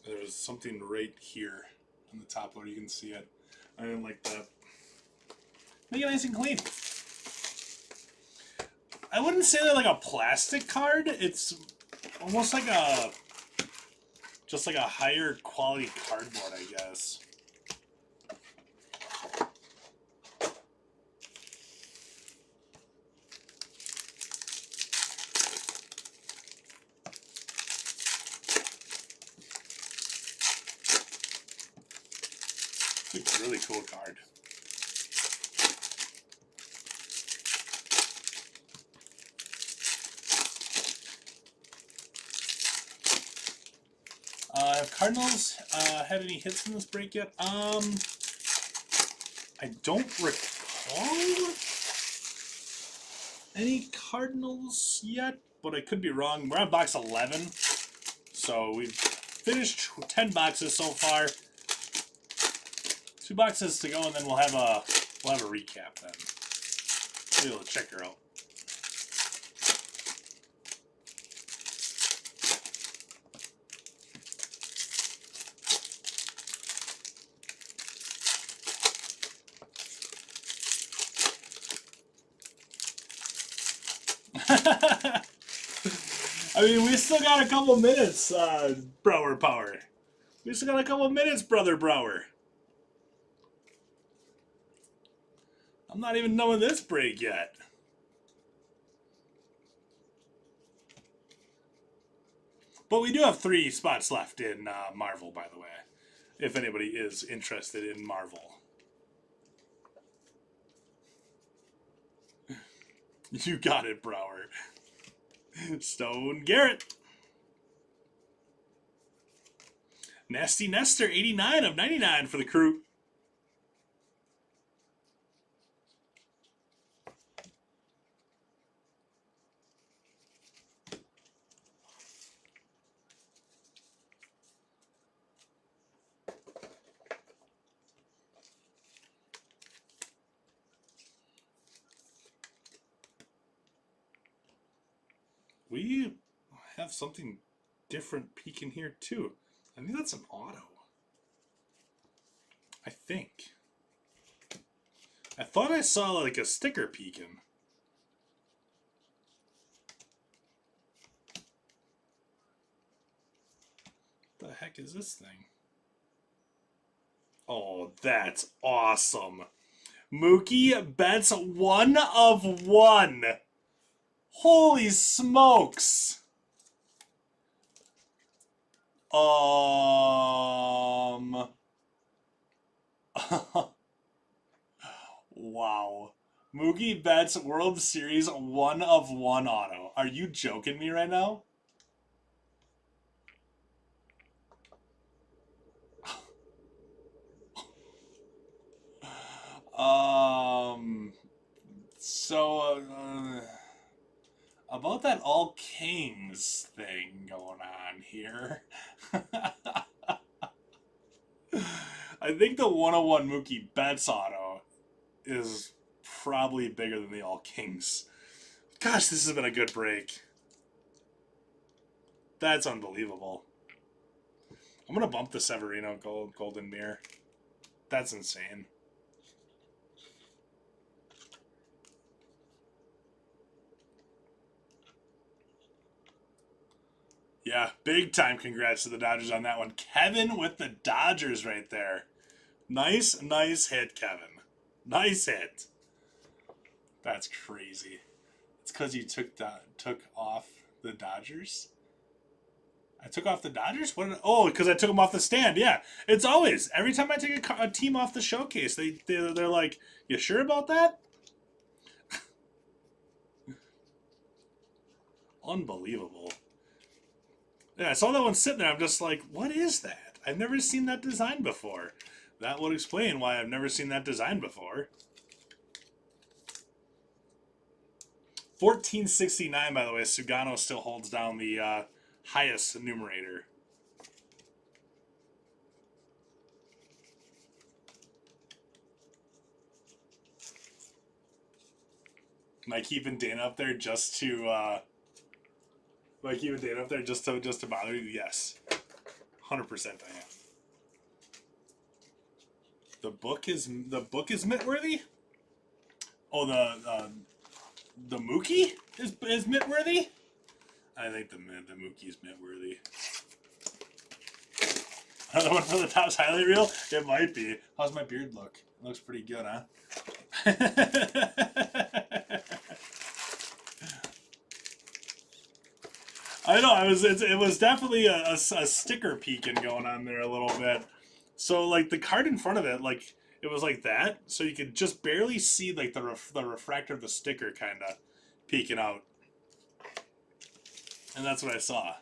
[SPEAKER 2] There's something right here on the top loader. You can see it. I didn't like that. Make it nice and clean. I wouldn't say they're like a plastic card. It's almost like just like a higher quality cardboard, I guess. It's a really cool card. Have Cardinals had any hits in this break yet? I don't recall any Cardinals yet, but I could be wrong. We're on box 11, so we've finished 10 boxes so far. 2 boxes to go, and then we'll have a recap then. Be able to check her out. I mean, we still got a couple minutes, Brower Power. We still got a couple minutes, Brother Brower. I'm not even done with this break yet. But we do have 3 spots left in Marvel, by the way, if anybody is interested in Marvel. You got it, Brower. Stone Garrett. Nasty Nestor, 89 of 99 for the crew. We have something different peeking here too. I think that's an auto. I think. I thought I saw like a sticker peeking. What the heck is this thing? Oh, that's awesome. Mookie Betts 1 of 1. Holy smokes! Wow. Mookie Betts World Series 1 of 1 auto. Are you joking me right now? About that All Kings thing going on here. I think the 101 Mookie Betts auto is probably bigger than the All Kings. Gosh, this has been a good break. That's unbelievable. I'm going to bump the Severino Golden Mirror. That's insane. Yeah, big time congrats to the Dodgers on that one. Kevin with the Dodgers right there. Nice hit, Kevin. Nice hit. That's crazy. It's because you took off the Dodgers? I took off the Dodgers? Oh, because I took them off the stand. Yeah, it's always. Every time I take a team off the showcase, they're like, you sure about that? Unbelievable. Yeah, I saw that one sitting there. I'm just like, what is that? I've never seen that design before. That would explain why I've never seen that design before. 1469, by the way. Sugano still holds down the highest numerator. Am I keeping Dana up there just to just to bother you? Yes. 100% I am. The book is Mittworthy? Oh, the Mookie is Mittworthy? I think the Mookie is Mittworthy. Another one for the Topps highlight reel? It might be. How's my beard look? It looks pretty good, huh? I know. It was definitely a sticker peeking going on there a little bit. So like the card in front of it, like it was like that, so you could just barely see like the refractor of the sticker kind of peeking out, and that's what I saw.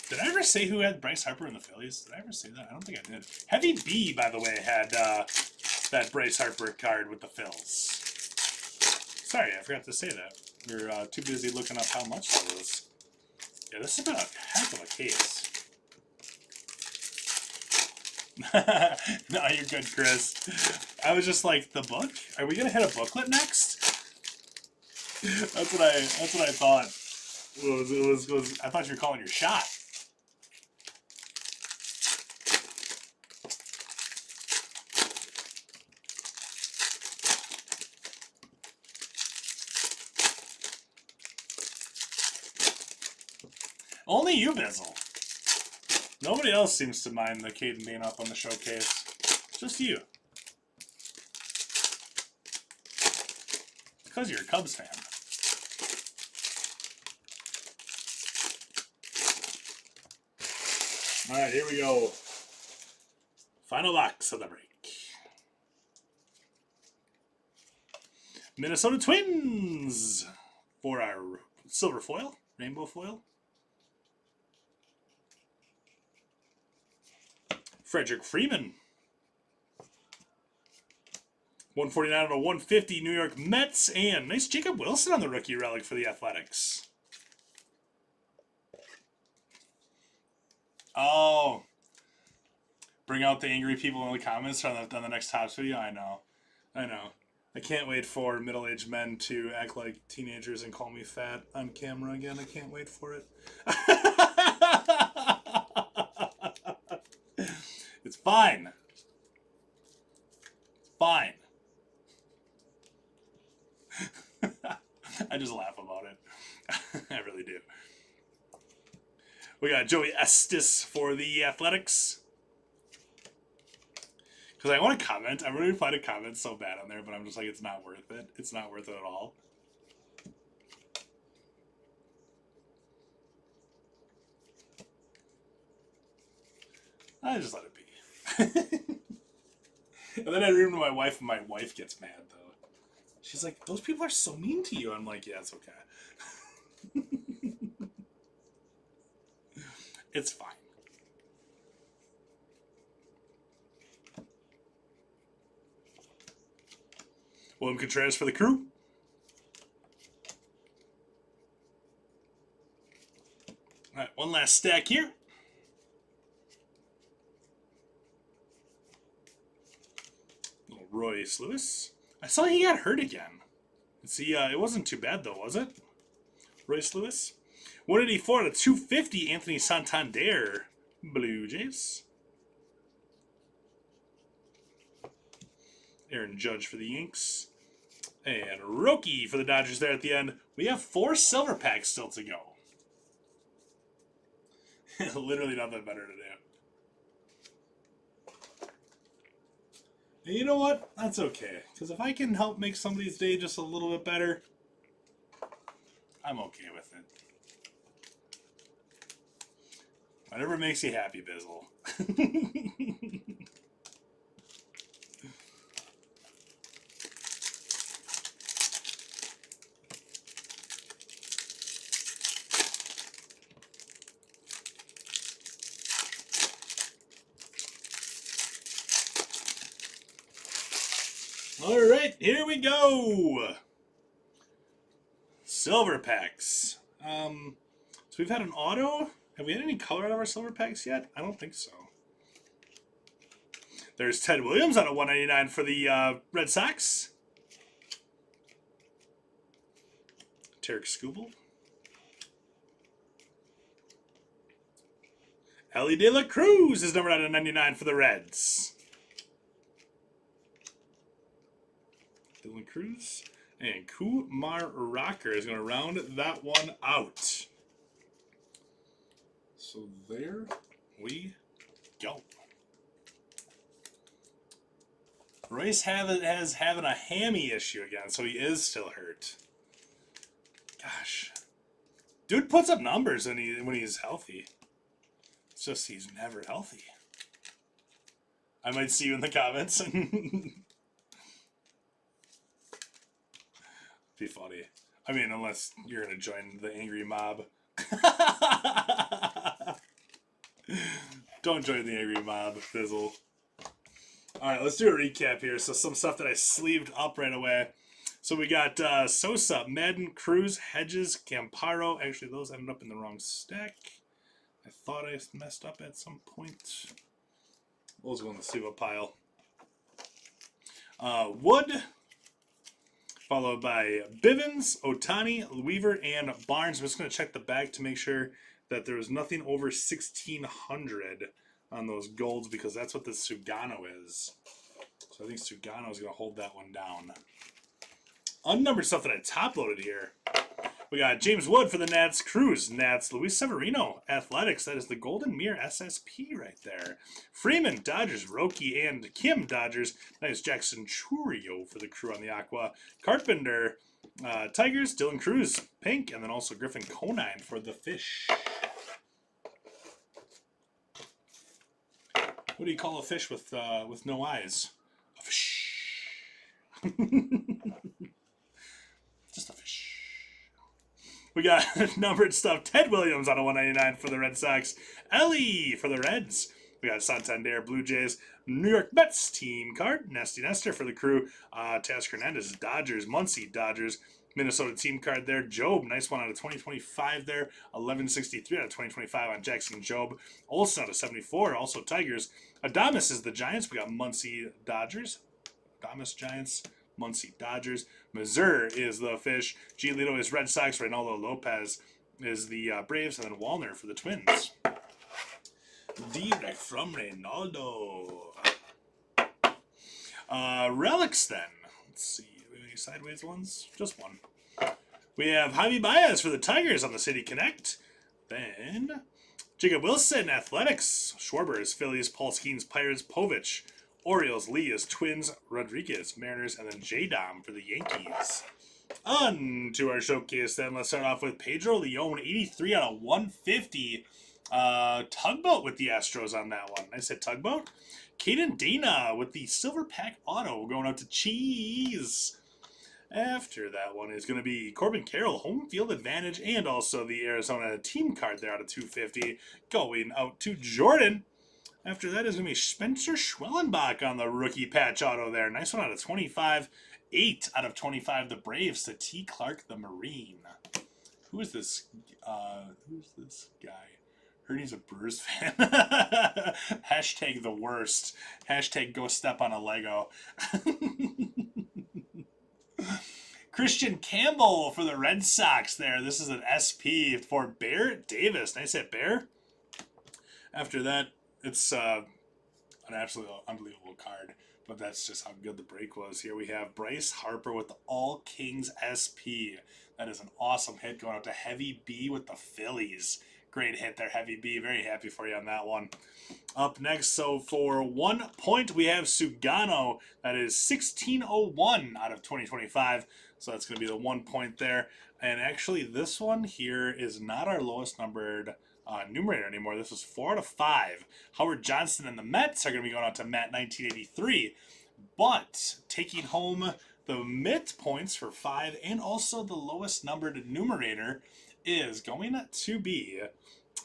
[SPEAKER 2] Did I ever say who had Bryce Harper in the Phillies? Did I ever say that? I don't think I did. Heavy B, by the way, had that Bryce Harper card with the Phils. Sorry, I forgot to say that. We were too busy looking up how much that was. Yeah, this has been a heck of a case. No, you're good, Chris. I was just like, the book? Are we gonna hit a booklet next? That's what I thought. I thought you were calling your shot. Only you, Bizzle. Nobody else seems to mind the Caden being up on the showcase. Just you. Because you're a Cubs fan. Alright, here we go. Final box of the break. Minnesota Twins for our silver foil, rainbow foil. Frederick Freeman. 149 out of 150 New York Mets. And nice Jacob Wilson on the rookie relic for the Athletics. Oh. Bring out the angry people in the comments on the next Topps video. I know. I can't wait for middle-aged men to act like teenagers and call me fat on camera again. I can't wait for it. It's fine. It's fine. I just laugh about it. I really do. We got Joey Estes for the Athletics. Because I want to comment. I'm really trying to comment so bad on there, but I'm just like, it's not worth it. It's not worth it at all. I just let it be. And then I read to my wife, and my wife gets mad, though. She's like, those people are so mean to you. I'm like, yeah, it's okay. It's fine. William Contreras for the Crew. All right, one last stack here. Little Royce Lewis. I saw he got hurt again. See, it wasn't too bad though, was it? Royce Lewis. 184 to 250, Anthony Santander, Blue Jays. Aaron Judge for the Yanks. And Roki for the Dodgers there at the end. We have 4 silver packs still to go. Literally nothing better to do. And you know what? That's okay. Because if I can help make somebody's day just a little bit better, I'm okay with it. Whatever makes you happy, Bizzle. All right, here we go. Silver packs. So we've had an auto. Have we had any color out of our silver packs yet? I don't think so. There's Ted Williams on a 199 for the Red Sox. Tarek Skubal. Ellie De La Cruz is numbered out of 99 for the Reds. Dylan Cruz. And Kumar Rocker is going to round that one out. So there we go. Royce has having a hammy issue again, so he is still hurt. Gosh. Dude puts up numbers when he's healthy. It's just he's never healthy. I might see you in the comments. Be funny. I mean, unless you're going to join the angry mob. Don't join the angry mob, Fizzle. Alright, let's do a recap here. So some stuff that I sleeved up right away. So we got Sosa, Madden, Cruz, Hedges, Camparo. Actually, those ended up in the wrong stack. I thought I messed up at some point. Those go in the sleeve up pile. Wood, followed by Bivens, Otani, Weaver, and Barnes. I'm just going to check the bag to make sure that there was nothing over 1,600 on those golds, because that's what the Sugano is. So I think Sugano is going to hold that one down. Unnumbered stuff that I top-loaded here. We got James Wood for the Nats, Cruz, Nats, Luis Severino, Athletics. That is the Golden Mirror SSP right there. Freeman, Dodgers, Roki, and Kim, Dodgers. That is Jackson Churio for the Crew on the Aqua. Carpenter, Tigers, Dylan Cruz, Pink, and then also Griffin Conine for the Fish. What do you call a fish with no eyes? A fish. Just a fish. We got numbered stuff. Ted Williams on a 199 for the Red Sox. Ellie for the Reds. We got Santander, Blue Jays. New York Mets team card. Nasty Nestor for the Crew. Taz Hernandez, Dodgers. Muncie, Dodgers. Minnesota team card there. Job, nice one out of 2025 there. 1163 out of 2025 on Jackson Job. Olsen out of 74. Also Tigers. Adames is the Giants. We got Muncie, Dodgers. Adames, Giants. Muncie, Dodgers. Missouri is the Fish. Giolito is Red Sox. Reynaldo Lopez is the Braves. And then Wallner for the Twins. Direct from Reynaldo. Relics then. Let's see. Any sideways ones? Just one. We have Javi Baez for the Tigers on the City Connect. Then Jacob Wilson, Athletics. Schwarber is Phillies. Paul Skeens, Pirates. Povich. Orioles, Lee is Twins, Rodriguez, Mariners, and then J-Dom for the Yankees. On to our showcase then. Let's start off with Pedro Leon, 83 out of 150. Tugboat with the Astros on that one. I said Tugboat. Caden Dana with the Silver Pack Auto going out to Cheese. After that one is going to be Corbin Carroll, Home Field Advantage, and also the Arizona team card there out of 250 going out to Jordan. After that is going to be Spencer Schwellenbach on the rookie patch auto there. Nice one out of 25. 8 out of 25, the Braves to T. Clark, the Marine. Who is this? Who's this guy? Heard he's a Brewers fan. Hashtag the worst. Hashtag go step on a Lego. Christian Campbell for the Red Sox there. This is an SP for Bear Davis. Nice hit, Bear. After that, it's an absolutely unbelievable card. But that's just how good the break was. Here we have Bryce Harper with the All Kings SP. That is an awesome hit going out to Heavy B with the Phillies. Great hit there, Heavy B. Very happy for you on that one. Up next, so for 1 point, we have Sugano. That is 1601 out of 2025. So that's going to be the 1 point there. And actually, this one here is not our lowest numbered numerator anymore. This is 4 out of 5. Howard Johnson and the Mets are going to be going out to Matt 1983. But taking home the Mitt points for 5 and also the lowest numbered numerator is going to be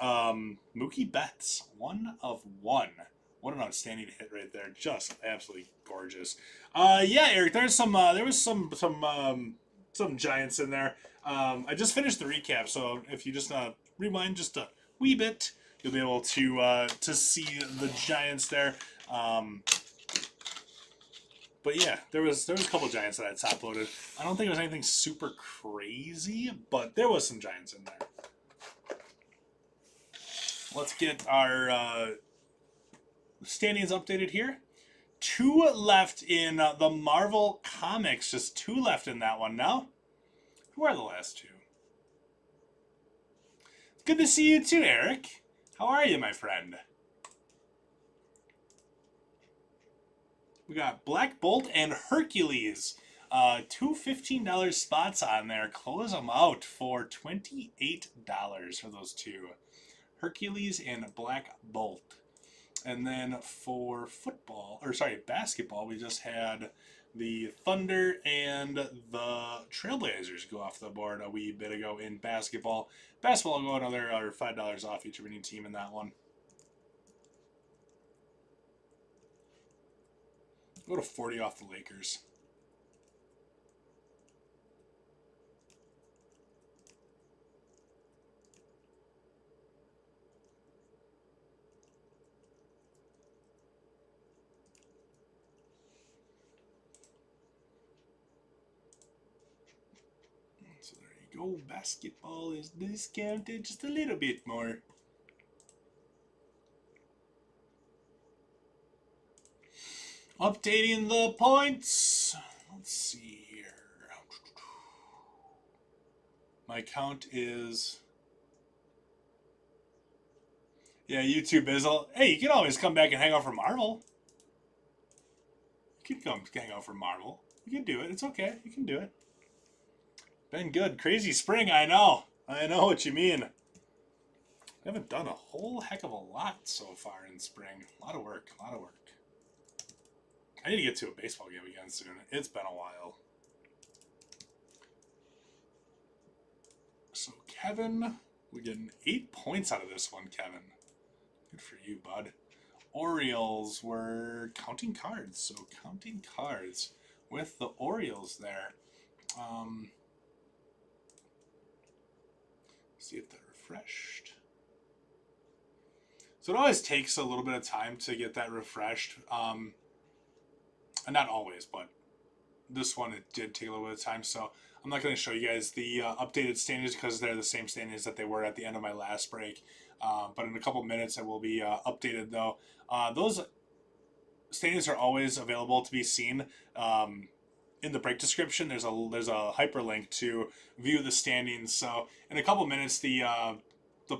[SPEAKER 2] Mookie Betts, 1 of 1. What an outstanding hit right there! Just absolutely gorgeous. Yeah, Eric, there was some Giants in there. I just finished the recap, so if you just rewind just a wee bit, you'll be able to see the Giants there. But yeah, there was a couple Giants that I top loaded. I don't think it was anything super crazy, but there was some Giants in there. Let's get our standings updated here. 2 left in the Marvel Comics. Just 2 left in that one now. Who are the last 2? It's good to see you too, Eric. How are you, my friend? We got Black Bolt and Hercules. 2 $15 spots on there. Close them out for $28 for those 2. Hercules and Black Bolt. And then for basketball, we just had the Thunder and the Trailblazers go off the board a wee bit ago in basketball. Basketball will go another $5 off each winning team in that one. Go to 40 off the Lakers. So there you go. Basketball is discounted just a little bit more. Updating the points. Let's see here. My count is... Yeah, YouTube Bizzle. Hey, you can always come back and hang out for Marvel. You can come hang out for Marvel. You can do it. It's okay. You can do it. Been good. Crazy spring, I know. I know what you mean. I haven't done a whole heck of a lot so far in spring. A lot of work. A lot of work. I need to get to a baseball game again soon. It's been a while. So Kevin, we're getting 8 points out of this one, Kevin. Good for you, bud. Orioles were counting cards. So counting cards with the Orioles there. See if they're refreshed. So it always takes a little bit of time to get that refreshed. And not always, but this one it did take a little bit of time. So I'm not going to show you guys the updated standings because they're the same standings that they were at the end of my last break. But in a couple minutes it will be updated though. Those standings are always available to be seen. In the break description, there's a hyperlink to view the standings. So in a couple minutes, the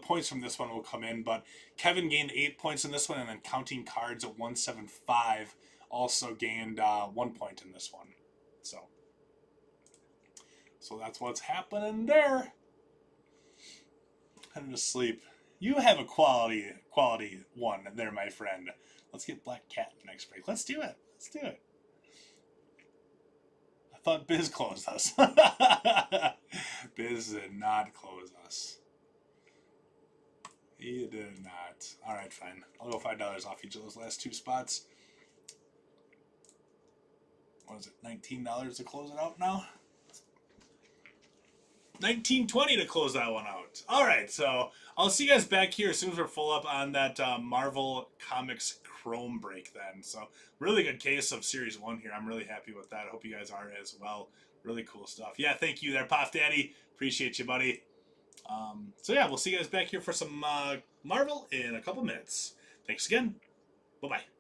[SPEAKER 2] points from this one will come in. But Kevin gained 8 points in this one, and then counting cards at 175 also gained 1 point in this one. So that's what's happening there. Heading to sleep. You have a quality one there, my friend. Let's get Black Cat next break. Let's do it. Let's do it. I thought Biz closed us. Biz did not close us. He did not. Alright, fine. I'll go $5 off each of those last 2 spots. What is it, $19 to close it out now? 1920 to close that one out. All right, so I'll see you guys back here as soon as we're full up on that Marvel Comics Chrome break then. So really good case of Series 1 here. I'm really happy with that. I hope you guys are as well. Really cool stuff. Yeah, thank you there, Pop Daddy. Appreciate you, buddy. So yeah, we'll see you guys back here for some Marvel in a couple minutes. Thanks again. Bye-bye.